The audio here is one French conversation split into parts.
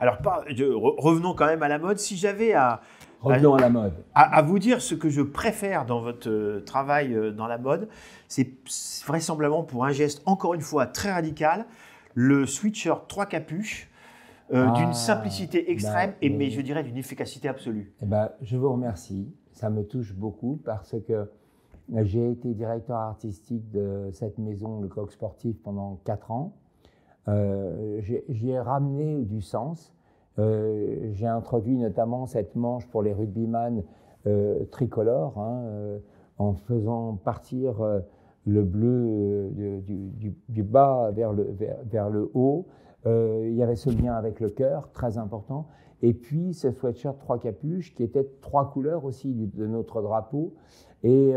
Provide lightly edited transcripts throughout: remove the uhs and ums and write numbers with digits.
Alors, revenons quand même à la mode. Si j'avais Revenons à la mode. À vous dire ce que je préfère dans votre travail dans la mode, c'est vraisemblablement pour un geste, encore une fois, très radical, le sweatshirt 3 capuches, d'une simplicité extrême, mais je dirais d'une efficacité absolue. Eh ben, je vous remercie. Ça me touche beaucoup parce que j'ai été directeur artistique de cette maison, le Coq Sportif, pendant 4 ans. J'y ai ramené du sens. J'ai introduit notamment cette manche pour les rugbyman tricolore, en faisant partir le bleu du bas vers le haut. Il y avait ce lien avec le cœur, très important. Et puis ce sweatshirt 3 capuches qui était 3 couleurs aussi de notre drapeau. Et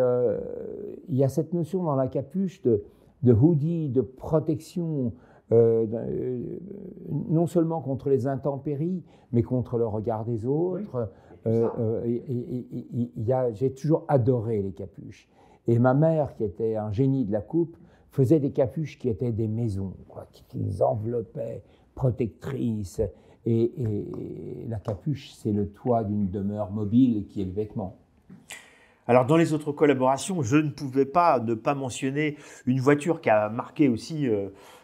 il y a cette notion dans la capuche de hoodie, de protection, non seulement contre les intempéries, mais contre le regard des autres. J'ai toujours adoré les capuches. Et ma mère, qui était un génie de la coupe, faisait des capuches qui étaient des maisons, quoi, qui les enveloppaient, protectrices. Et la capuche, c'est le toit d'une demeure mobile qui est le vêtement. Alors, dans les autres collaborations, je ne pouvais pas ne pas mentionner une voiture qui a marqué aussi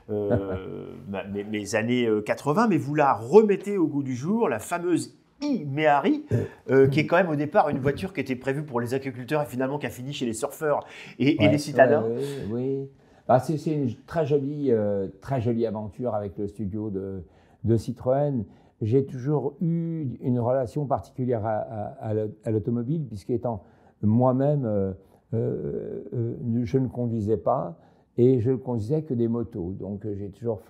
mes années 80, mais vous la remettez au goût du jour, la fameuse Méhari, qui est quand même au départ une voiture qui était prévue pour les agriculteurs et finalement qui a fini chez les surfeurs et les citadins. Oui. Bah, c'est une très jolie aventure avec le studio de Citroën. J'ai toujours eu une relation particulière à l'automobile, puisqu'étant moi-même, je ne conduisais pas et je ne conduisais que des motos. Donc j'ai toujours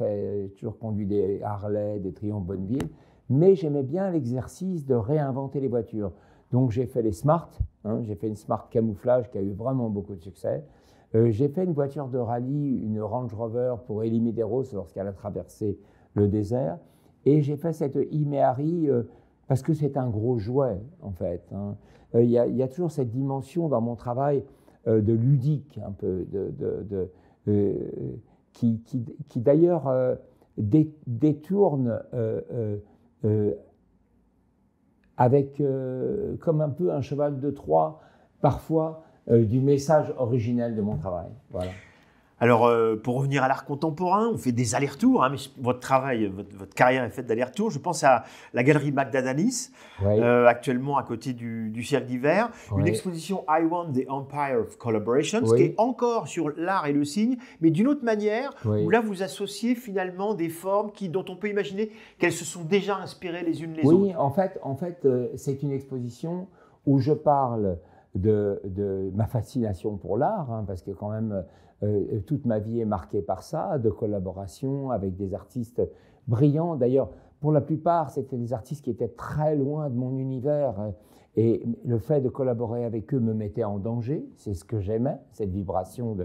conduit des Harley, des Triumph Bonneville, mais j'aimais bien l'exercice de réinventer les voitures. Donc j'ai fait les Smart, j'ai fait une Smart camouflage qui a eu vraiment beaucoup de succès. J'ai fait une voiture de rallye, une Range Rover pour Elie Medeiros lorsqu'elle a traversé le désert. Et j'ai fait cette Méhari parce que c'est un gros jouet, en fait. Il y a toujours cette dimension dans mon travail de ludique, un peu, qui d'ailleurs détourne avec comme un peu un cheval de Troie, parfois, du message originel de mon travail. Voilà. Alors, pour revenir à l'art contemporain, on fait des allers-retours, mais votre travail, votre carrière est faite d'allers-retours. Je pense à la galerie Magda Danis, actuellement à côté du Cirque d'Hiver. Une exposition I Want the Empire of Collaborations, qui est encore sur l'art et le signe, mais d'une autre manière, où là, vous associez finalement des formes dont on peut imaginer qu'elles se sont déjà inspirées les unes les autres. Oui, en fait c'est une exposition où je parle de ma fascination pour l'art, parce que quand même, toute ma vie est marquée par ça, de collaboration avec des artistes brillants. D'ailleurs, pour la plupart, c'était des artistes qui étaient très loin de mon univers. Et le fait de collaborer avec eux me mettait en danger. C'est ce que j'aimais, cette vibration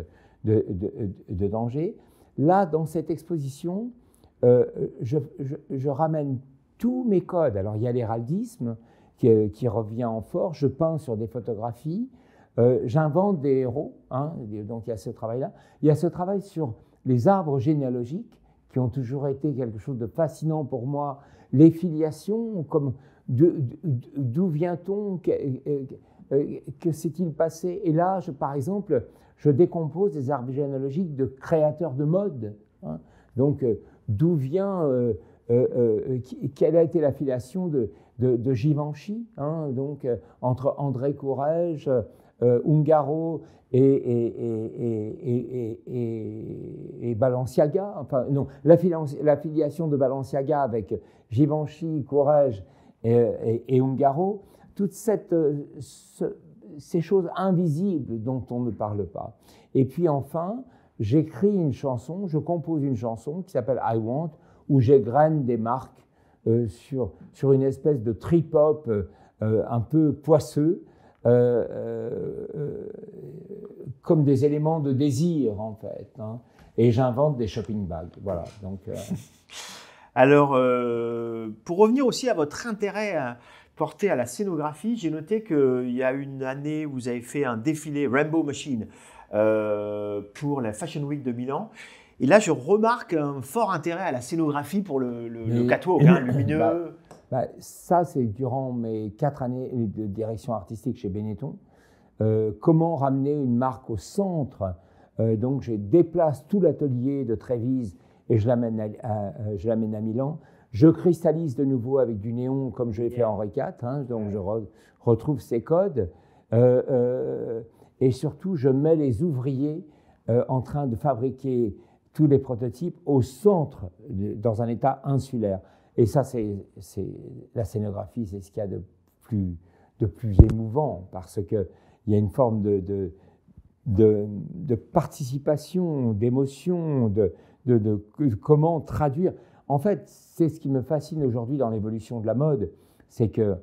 de danger. Là, dans cette exposition, je ramène tous mes codes. Alors, il y a l'héraldisme qui revient en force. Je peins sur des photographies. J'invente des héros, donc il y a ce travail-là. Il y a ce travail sur les arbres généalogiques qui ont toujours été quelque chose de fascinant pour moi. Les filiations, comme d'où vient-on, que s'est-il passé? Et là, par exemple, je décompose des arbres généalogiques de créateurs de mode. Donc, d'où vient, quelle a été la filiation de Givenchy, donc entre André Courrèges, Ungaro et Balenciaga, enfin non, la filiation de Balenciaga avec Givenchy, Courrèges et Ungaro, toutes ces choses invisibles dont on ne parle pas. Et puis enfin, j'écris une chanson, je compose une chanson qui s'appelle I Want, où j'égrène des marques sur une espèce de trip-hop un peu poisseux, comme des éléments de désir, en fait. Et j'invente des shopping bags. Voilà. Donc, Alors, pour revenir aussi à votre intérêt porté à la scénographie, j'ai noté qu'il y a une année, vous avez fait un défilé Rainbow Machine pour la Fashion Week de Milan. Et là, je remarque un fort intérêt à la scénographie pour le catwalk, lumineux. Ça, c'est durant mes 4 années de direction artistique chez Benetton. Comment ramener une marque au centre. Donc, je déplace tout l'atelier de Trévise et je l'amène à Milan. Je cristallise de nouveau avec du néon comme je l'ai fait Henri IV. Donc, je retrouve ces codes. Et surtout, je mets les ouvriers en train de fabriquer tous les prototypes au centre, dans un état insulaire. Et ça, c'est la scénographie, c'est ce qu'il y a de plus émouvant, parce qu'il y a une forme de participation, d'émotion, de comment traduire. En fait, c'est ce qui me fascine aujourd'hui dans l'évolution de la mode, c'est que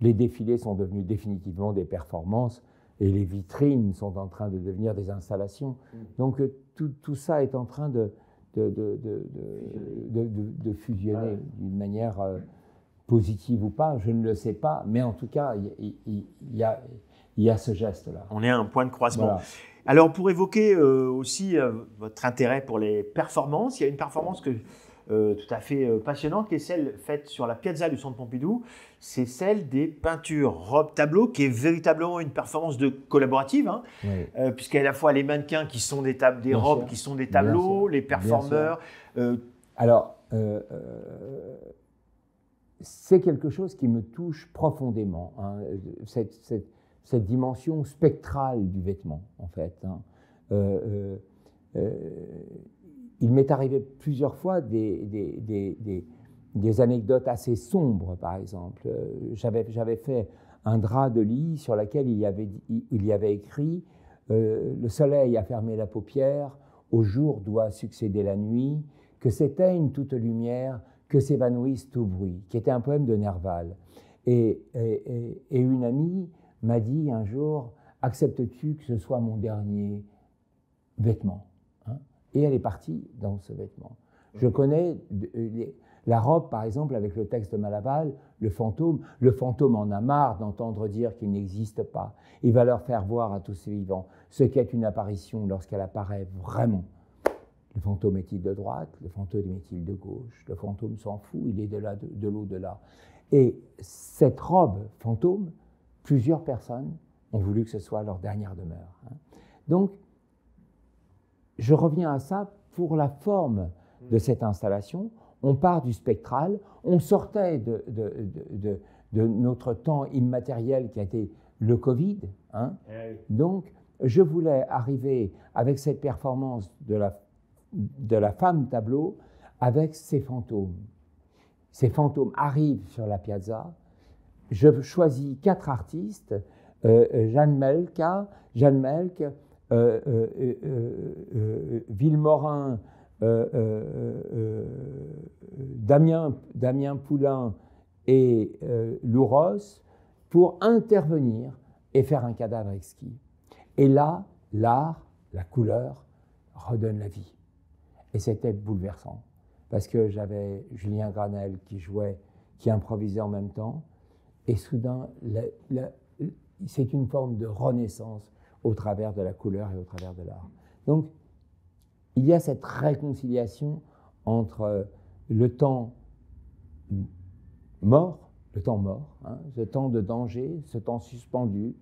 les défilés sont devenus définitivement des performances et les vitrines sont en train de devenir des installations. Donc tout ça est en train de fusionner d'une manière positive ou pas, je ne le sais pas, mais en tout cas, il y a ce geste-là. On est à un point de croisement. Voilà. Alors, pour évoquer aussi votre intérêt pour les performances, il y a une performance tout à fait passionnante qui est celle faite sur la Piazza du Centre Pompidou. C'est celle des peintures robes-tableaux, qui est véritablement une performance collaborative, Oui. puisqu'il y a à la fois les mannequins qui sont des robes qui sont des tableaux, les performeurs. Alors, c'est quelque chose qui me touche profondément, cette dimension spectrale du vêtement, en fait. Il m'est arrivé plusieurs fois des anecdotes assez sombres, par exemple. J'avais fait un drap de lit sur lequel il y avait écrit « Le soleil a fermé la paupière, au jour doit succéder la nuit, que s'éteigne toute lumière, que s'évanouisse tout bruit », qui était un poème de Nerval. Et une amie m'a dit un jour « Acceptes-tu que ce soit mon dernier vêtement ?» Et elle est partie dans ce vêtement. Je connais la robe, par exemple, avec le texte de Malaval, le fantôme. Le fantôme en a marre d'entendre dire qu'il n'existe pas. Il va leur faire voir à tous ces vivants ce qu'est une apparition lorsqu'elle apparaît vraiment. Le fantôme est-il de droite? Le fantôme est-il de gauche? Le fantôme s'en fout, il est de l'au-delà. Et cette robe fantôme, plusieurs personnes ont voulu que ce soit leur dernière demeure. Donc, je reviens à ça pour la forme de cette installation. On part du spectral, on sortait de notre temps immatériel qui a été le Covid. Donc, je voulais arriver avec cette performance de la femme tableau avec ces fantômes. Ces fantômes arrivent sur la piazza. Je choisis 4 artistes, Jeanne Melck, Villemorin, Damien Poulain et Louros, pour intervenir et faire un cadavre exquis. Et là, l'art, la couleur, redonne la vie. Et c'était bouleversant, parce que j'avais Julien Granel qui jouait, qui improvisait en même temps, et soudain, c'est une forme de renaissance au travers de la couleur et au travers de l'art. Donc, il y a cette réconciliation entre le temps mort, ce temps de danger, ce temps suspendu,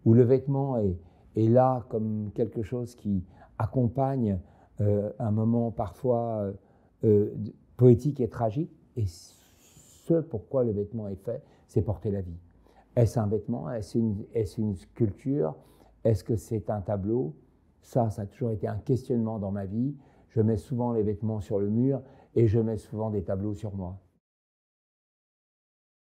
où le vêtement est là comme quelque chose qui accompagne un moment parfois poétique et tragique, et ce pourquoi le vêtement est fait, c'est porter la vie. Est-ce un vêtement? Est-ce une sculpture? Est-ce que c'est un tableau? Ça a toujours été un questionnement dans ma vie. Je mets souvent les vêtements sur le mur et je mets souvent des tableaux sur moi.